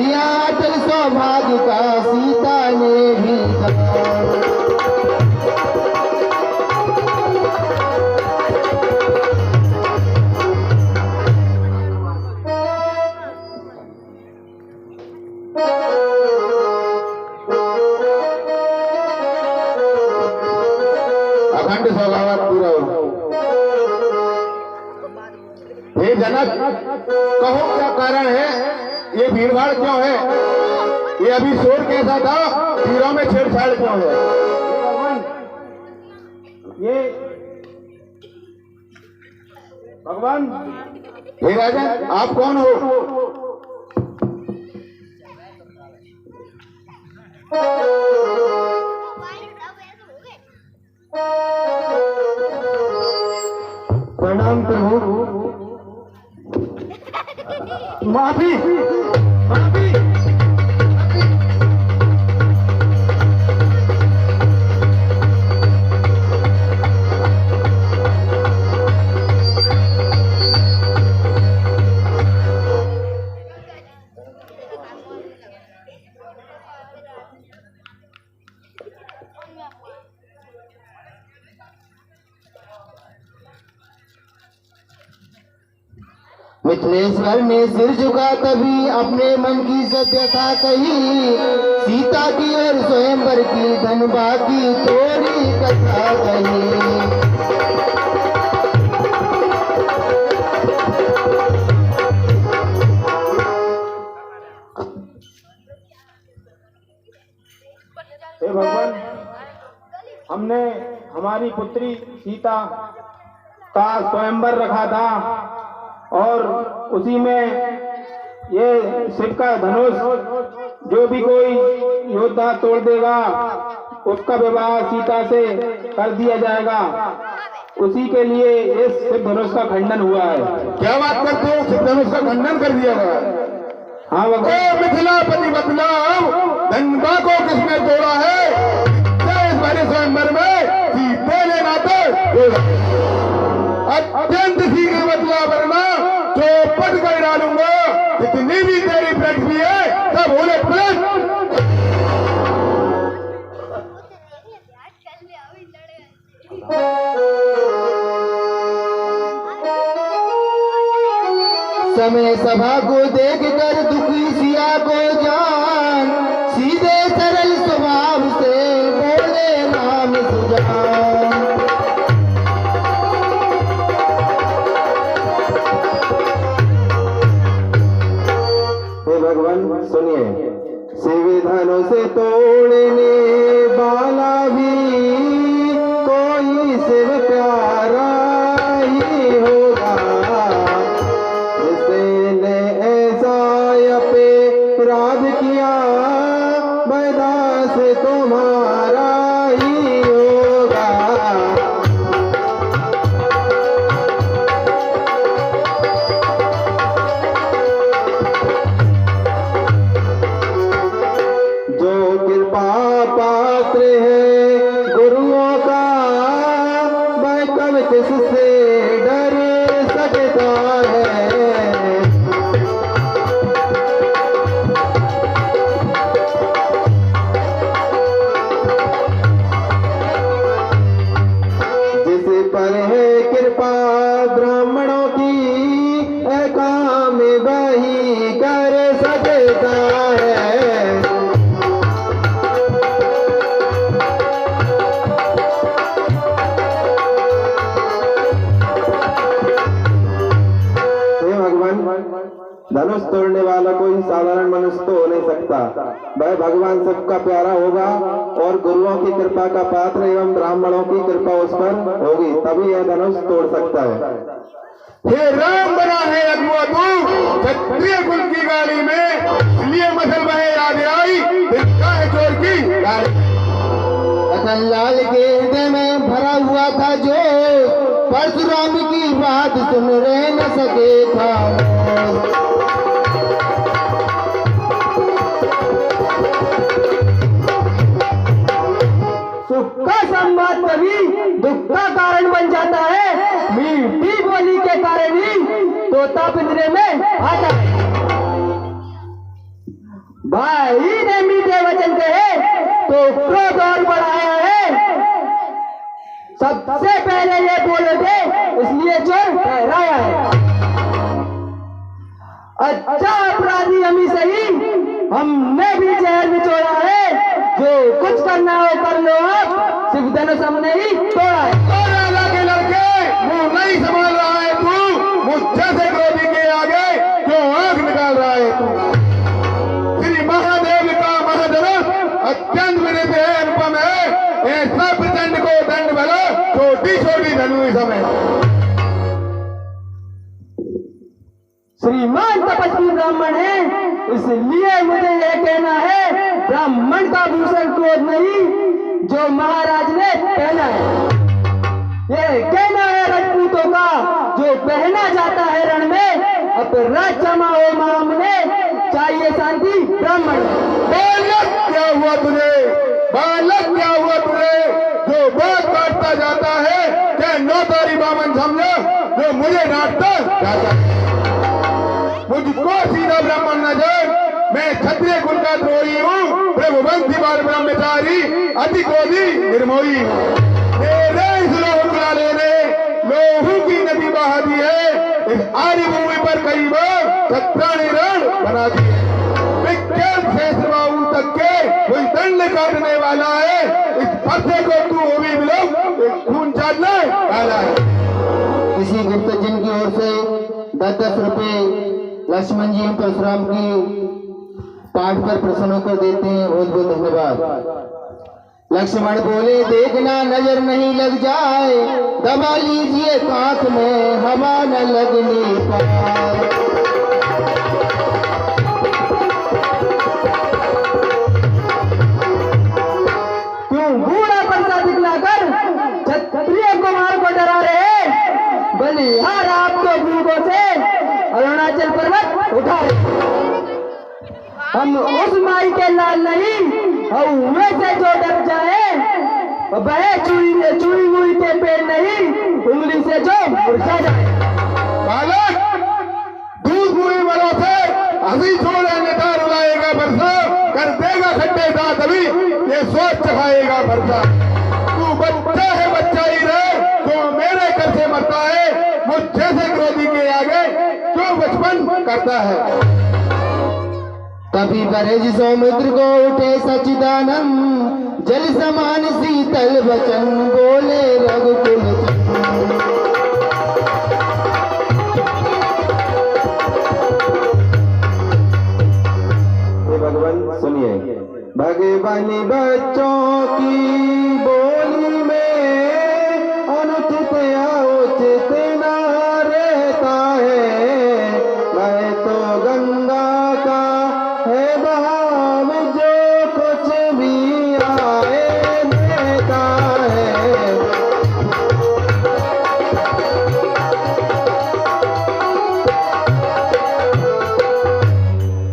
लिया अटल सौभाग्य का सीता ने भी दान। अखंड सौभाग्य पूरा हो। हे जनक, कहो क्या कारण है, ये भीड़भाड़ क्यों है, ये अभी शोर कैसा था, तीरों में छेड़छाड़ क्यों है? ये भगवान, हे राजन, आप कौन हो? प्रणाम प्रभु। माफी माफी। मिथिलेश्वर ने सिर झुका तभी अपने मन की सत्यता कही, सीता की और स्वयंवर की धनबा की थोड़ी कथा कही। हे भगवान, हमने हमारी पुत्री सीता का स्वयंवर रखा था और उसी में ये शिव का धनुष, जो भी कोई योद्धा तोड़ देगा उसका विवाह सीता से कर दिया जाएगा। उसी के लिए इस शिव धनुष का खंडन हुआ है। क्या बात करते हो, शिव धनुष का खंडन कर दिया गया? हाँ भगवान। मिथिलापति बतलाओ, धनबा को किसने तोड़ा है? इस बड़े स्वयंवर में सीते ने नाते अत्यंत शीघ्र बतला वरना चौपट कर डालूंगा। जितनी भी तेरी पृथ्वी है सब होने पलट। समय सभा को देख कर दुखी सिया को जान, सीधे सरल स्वभाव से बोले राम सुजान। भगवान सुनिए, शिव धनुष से तोड़ने वाला भी कोई शिव प्यारा ही होगा, जिसने ऐसा अपराध किया बर्दाश्त तुम्हारा ही होगा। पात्र है गुरुओं का, मैं कब किससे डर सकता है। जिस पर है कृपा ब्राह्मणों की, काम वही कर सकता है। धनुष तोड़ने वाला कोई साधारण मनुष्य तो हो नहीं सकता, वह भगवान सबका प्यारा होगा और गुरुओं की कृपा का पात्र एवं ब्राह्मणों की कृपा उस पर होगी, तभी यह धनुष तोड़ सकता है। हे राम बना है अगुआ तू क्षत्रिय कुल की गाड़ी में, इसलिए मसल बहे याद आई दिखता है चोर की गाड़ी। रतन लाल के हृदय में भरा हुआ था जो, परशुराम की बात सुन रह न सके था। सुख का संवाद कभी दुख का कारण बन जाता है, मीठी बोली के कारण ही तोता पिंजरे में आता है। भाई ने मीठे वचन कहे तो क्रोध और बढ़ाया है। सबसे पहले ये बोले थे इसलिए चोर ठहराया है। अच्छा अपराधी हम ही सही, हमने भी जहर निचोड़ा है। जो कुछ करना हो कर लो आप, सिर्फ धनुष हमने ही तोड़ा है। और राजा के लड़के मुंह नहीं संभाल रहा है तू, मुझसे से क्रोधी के आगे क्यों आंख निकाल रहा है तू। श्री महादेव का महाधनुष अत्यंत विनित है, अनुपम है। ऐसा प्रचंड को दंड भला छोटी छोटी धनुष समय। श्रीमान तपस्वी ब्राह्मण है, इसलिए मुझे यह कहना है, ब्राह्मण का भूषण क्रोध नहीं जो महाराज ने पहना है। यह कहना है राजपूतों का जो पहना जाता है रण में। अपराध क्षमा हो मामले, चाहिए शांति ब्राह्मण। बालक क्या हुआ तुझे, बालक क्या हुआ तुझे, जो बात काटता जाता है क्या नौतारी बामन समझो, जो मुझे डांटता जाता है। मुझको सीधा ब्राह्मण न जान, मैं क्षत्रिय कुल का द्रोही हूँ, प्रभुवंशी बाल ब्रह्मचारी, अति क्रोधी निर्मोही हूँ। मेरे इस लोहकुलाले ने लोहू की नदी बहा दी है। इस आर्य भूमि पर कई बार क्षत्राणी रण बना दी है। विख्यात शेषबाहु तक के कोई दंड काटने वाला है। इस फरसे को तू वो भी मिलो, खून चाटने वाला है। किसी गुप्त जिन की ओर से 10-10 रुपए लक्ष्मण जी परशुराम की पाठ पर प्रसन्न होकर देते हैं। बहुत बहुत धन्यवाद। लक्ष्मण बोले देखना नजर नहीं लग जाए, दबा लीजिए कांख में हवा न लगने पाए। क्यों बूढ़ा परसा दिखलाकर क्षत्रिय कुमार को डरा रहे, बलिहार आपको भूगों से अरुणाचल पर्वत उठा रहे। हम उस माई के लाल नहीं, हौवे से जो डर जाए, वह चुई मुई के पेड़ नहीं, उंगली से जो मुरझा जाए। बालक दूध मुई बड़ों से हंसी छोड़े नेता रुलाएगा बरसा, कर देगा खट्टे दांत अभी ये सोच चखाएगा बरसा। तू बच्चा है बच्चा ही रहे, जो मेरे कर से मरता है, मुझसे से क्रोधी के आगे जो बचपन करता है। कभी बरज समुद्र को उठे सचिदानंद, जल समान शीतल वचन बोले रघुकुल चंद। भगवान सुनिए, भगवान बच्चों की बोली में अनुचित या उचित ना रहता है। वह तो गंगा का है बहाव, जो कुछ भी आए देता है।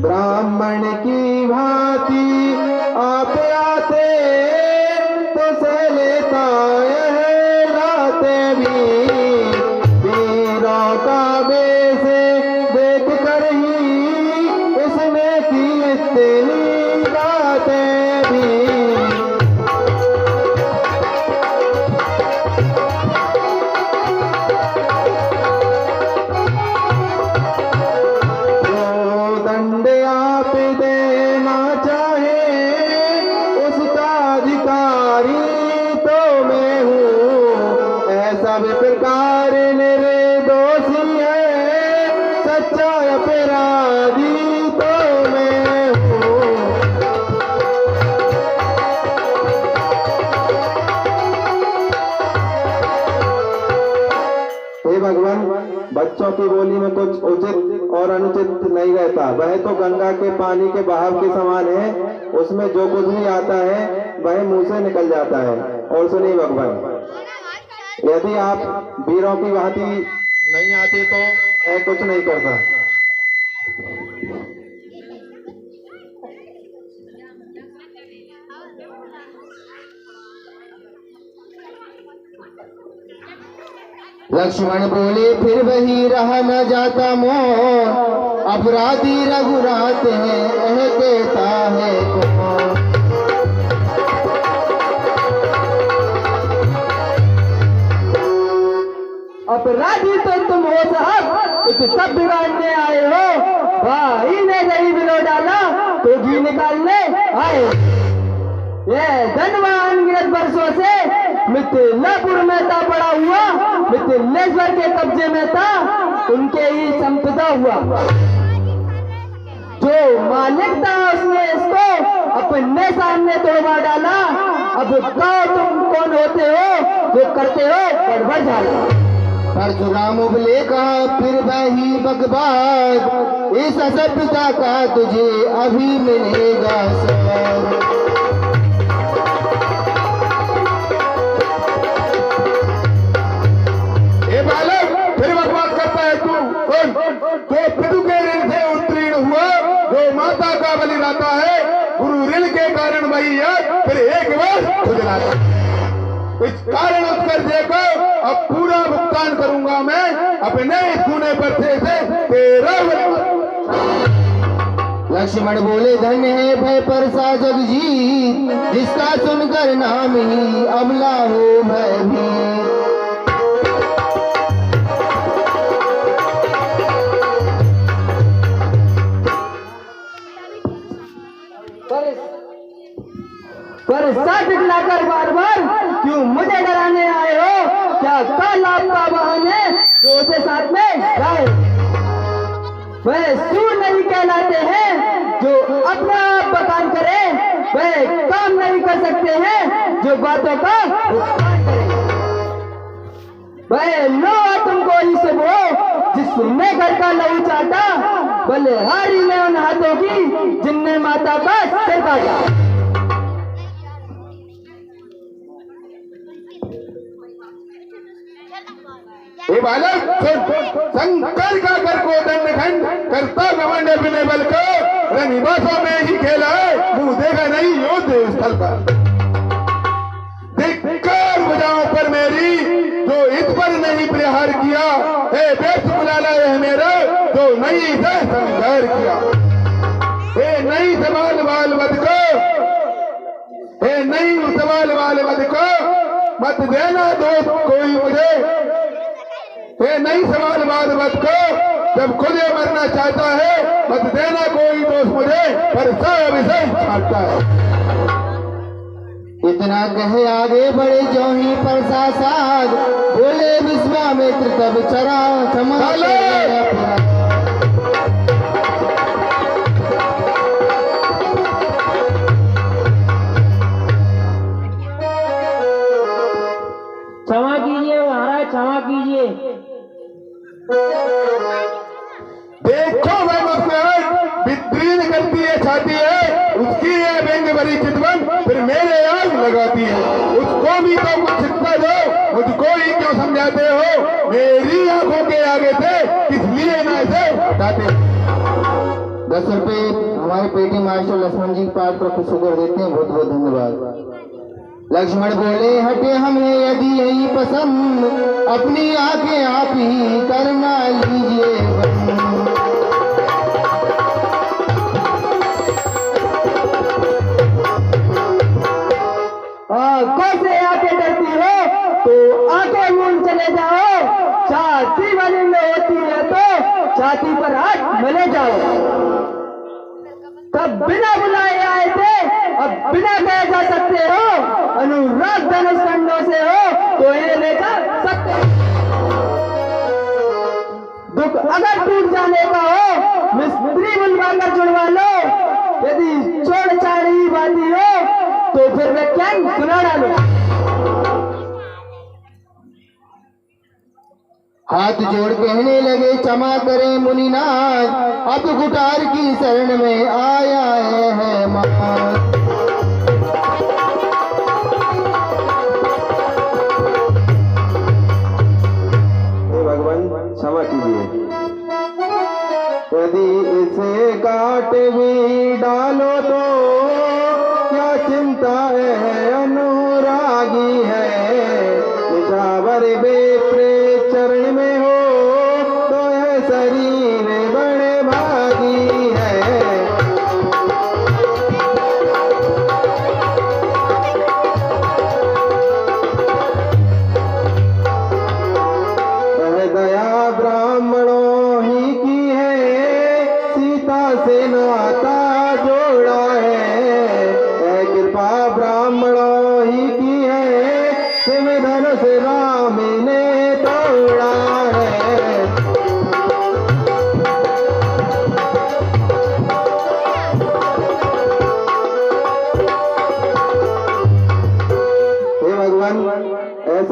ब्राह्मण की भांति आप आते तो सह लेता है लाते भी। वीरों का बेस देख कर ही इसने की इतनी बातें भी। दंड आप देना चाहे उसका अधिकारी तो मैं हूँ। ऐसा विप्रकार निर्दोषी है, सच्चा अपराधी तो मैं हूँ। हे भगवान, बच्चों की बोली में कुछ उचित और अनुचित नहीं रहता। वह तो गंगा के पानी के बहाव के समान है, उसमें जो कुछ भी आता है वह मुंह से निकल जाता है। और सुनिए भगवान, यदि आप वीरों की भांति नहीं आते तो यह कुछ नहीं करता। लक्ष्मण बोले फिर वही रहा न जाता मोह, अपराधी रघुनाथ है, यह कहता है कौन। अपराधी तो तुम हो साहब, इस सब बिगाड़ने आए हो। भाई ने दही बिलो डाला तो घी निकालने आए। ये धनवान गिरत वर्षों से मिथिलापुर में था पड़ा हुआ, मिथिलेश्वर के कब्जे में था, उनके ही संपदा हुआ। जो मालिक था उसने इसको अपने सामने तोड़वा डाला। अब कहो तुम कौन होते हो जो करते हो गड़बड़ झाला। परशुराम उबले का फिर वही बकवास, इस असभ्यता का तुझे अभी मिलेगा सबक। ए बालक, फिर बकवास करता है तू कौन? तो पितु के ऋण से उत्तीर्ण हुआ, जो माता का बलि दाता है, गुरु ऋण के कारण वही है फिर एक बार खुजलाता। इस कारण उस कर्जे को अब पूरा भुगतान करूंगा मैं, अपने इस खूने परसे से तेरा। लक्ष्मण बोले धन्य है भय परसा जगजीत, जिसका सुनकर नाम ही अमला हो भयभीत। पर साथ दिखलाकर बार बार क्यों मुझे डराने आए हो? क्या काल आपका बहाने जो उसे साथ में लाए? वह सूर नहीं कहलाते हैं जो अपना आप बखान करे, वह काम नहीं कर सकते हैं जो बातों का भुगतान करे। वह लो तुमको ही सब हो जिसने घर का लहू चाटा, बलिहारी ने उन हाथों की जिनने माता का सिर काटा। हे बालक सुन, शंकर का कर को दंड खंड करता घमंड अपने बल को, रनिवासों में ही खेला है मुंह देखा नहीं योद्ध स्थल पर। धिक्कार भुजाओं पर मेरी जो इस पर नहीं प्रहार किया, हे व्यर्थ बुलाला यह मेरा जो नहीं से संघार किया। हे नहीं सवाल बाल वध को, हे नहीं सवाल बाल वध को, मत देना दोस्त कोई मुझे। ये नहीं सवाल बाद मत को, जब खुद ये मरना चाहता है, मत देना कोई दोस्त मुझे, पर सब इसे छाटता है। इतना कहे आगे बढ़े जो ही परसा साध, बोले विश्वामित्र तब चरा क्षमा। क्षमा कीजिए महाराज, क्षमा कीजिए। देखो वह मुस्कुराहट विद्रीन करती है छाती है, उसकी है व्यंग भरी चितवन फिर मेरे आग लगाती है। उसको भी तो कुछ शिक्षा दो, मुझको ही क्यों समझाते हो? मेरी आंखों के आगे थे किस लिए ना इसे हटाते। 10 रुपए हमारे पेटी मास्टर लक्ष्मण जी पाठ पर खुश होकर देते हैं, बहुत बहुत धन्यवाद। लक्ष्मण बोले हटे हमें यदि यही पसंद, अपनी आंखें आप ही करना लीजिए बंद। आंखों से आंखें डरती हो तो आंखें मूंद चले जाओ, छाती वाली में होती है तो छाती पर हाथ मले जाओ। तब बिना बुलाए आए थे, अब बिना कहे जा सकते हो, अनुराग धनुष खंडों से हो तो इन्हें ले जा सकते। दुख अगर टूट जाने का हो, मिस्त्री बुलवाकर जुड़वा लो, यदि छोड़ छाड़ ही बाती हो तो फिर व्याख्यान सुना डालो। हाथ जोड़ कहने लगे क्षमा करें मुनिनाथ, अब गुटार की शरण में आया है मान। भगवान क्षमा कीजिए। यदि इसे काट भी डालो तो क्या चिंता है, अनुरागी है। निछावर बेप्रे चरण में हो तो यह शरीर बड़े भाई।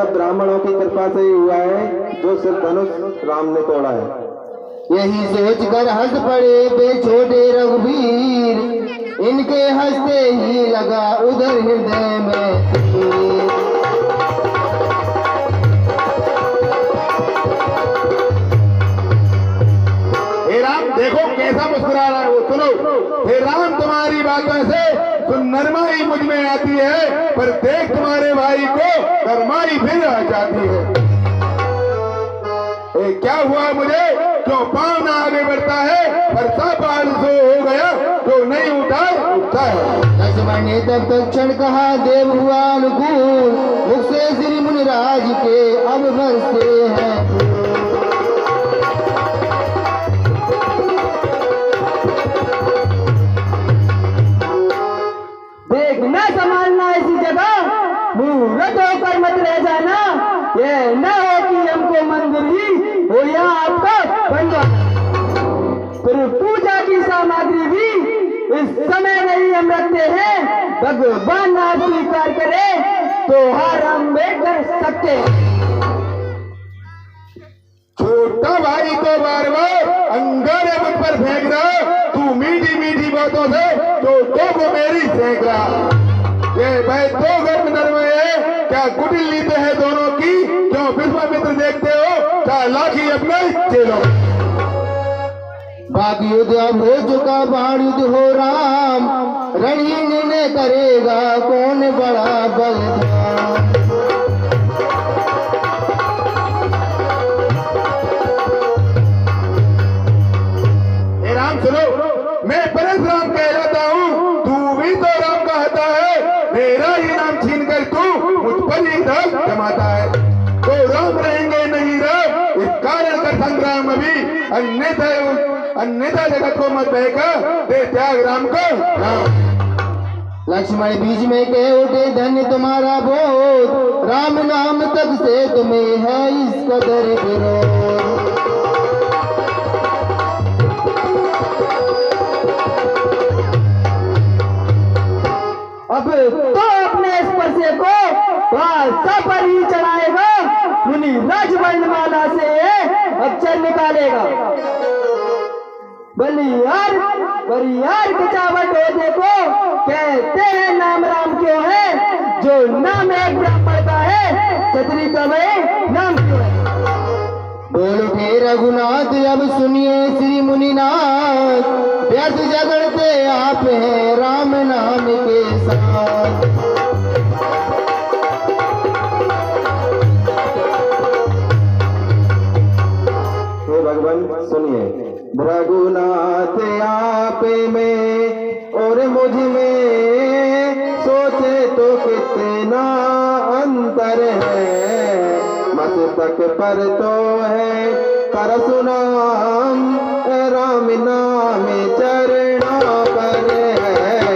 सब ब्राह्मणों की कृपा से ही हुआ है जो सिर्फ धनुष राम ने तोड़ा है। यही सोच कर हंस पड़े बे छोटे रघुवीर, इनके हंसते ही लगा उधर हृदय में तीर। हे राम देखो कैसा मुस्कुरा रहा है वो, सुनो। हे राम तुम्हारी बातों से नरमाई मुझ में आती है, पर देख तुम्हारे भाई को नरमाई फिर आ जाती है। क्या हुआ मुझे, क्यों पाँव ना आगे बढ़ता है, बरसा पाल सो हो गया, जो नहीं उठता है। लक्ष्मण ने तब तक क्षण कहा, देव हुआ अनुकूल, मुख से श्री मुनिराज के अब बरसे हैं। देखना संभालना ऐसी जगह, मूर्ख होकर मत रह जाना, ये न हो कि हमको मंदिर ही हो या आपका बनवाना। फिर पूजा की सामग्री भी इस समय नहीं हम रखते हैं, भगवान आप स्वीकार करे तो हर हम कर सकते हैं। छोटा भाई तो बार बार अंगारे मुझ पर फेंक रहा, तू मीठी मीठी बातों से छोटों को मेरी फेंक रहा। ये भाई दो गर्म नर्म है, क्या कुटिल नीति है दोनों की, क्यों विश्वामित्र देखते हो चालाकी अपने चेलों। बाग युद्ध अब हो चुका, बाण युद्ध हो राम, रण ही निर्णय करेगा कौन बड़ा बलधाम। हे राम सुनो, मैं परशुराम कहलाता हूँ, तू भी तो राम कहता है, मेरा ही नाम छीन कर तू मुझ पर ही राम जमाता है। तो राम रहेंगे नहीं राम, इस कारण का संग्राम अभी, अन्यथा जगत को मत बहका, दे त्याग राम को राम। लक्ष्मण बीच में कह उठे, धन्य तुम्हारा बोध, राम नाम तक से तुम्हें है इस कदर विरोध। अब तो अपने स्पर्शे को भाषा पर ही चढ़ाएगा, मुनि राजवर्णमाला से ये अक्षर निकालेगा। बलियार बलियार किचावट हो देखो, कहते हैं नाम राम क्यों है, जो नाम एक ब्राह्मण का है, छतरी का वह नाम क्यों है। बोल उठे रघुनाथ अब सुनिए श्री मुनिनाथ, व्यर्थ झगड़ते आप हैं राम नाम के साथ। हे भगवान सुनिए, रघुनाथ आप में और मुझ में सोचे तो कितना अंतर है, मस्तक पर तो है परशुराम, राम नाम चरणों पर है।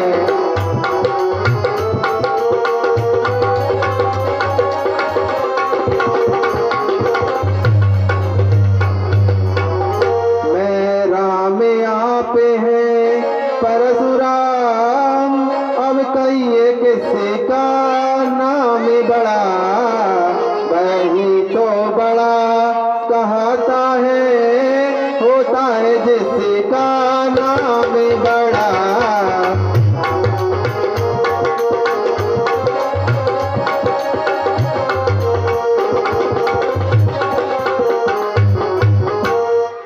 मैं राम आप है परशुराम, अब कहिए किसका नाम बड़ा, वही तो बड़ा कहता है, होता है जिसका नाम बड़ा।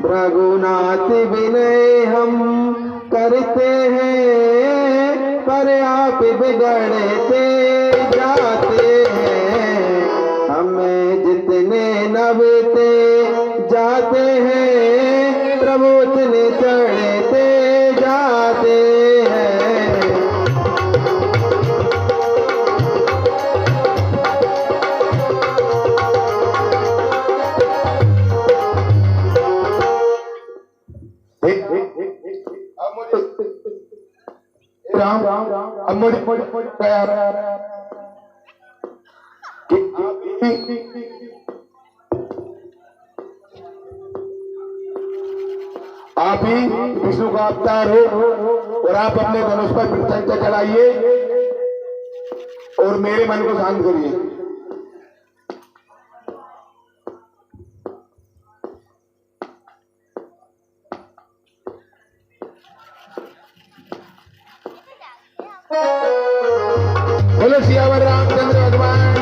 रघुनाथ विनय हम करते हैं, पर आप बिगड़ते जाते हैं, हमें जितने नबते जाते हैं, प्रभु उतने चढ़ते जाते हैं। राम अब मुझे आप ही विष्णु का अवतार हो, और आप अपने धनुष पर प्रत्यंचा चलाइए और मेरे मन को शांत करिए। बोलो सियावर रामचंद्र भगवान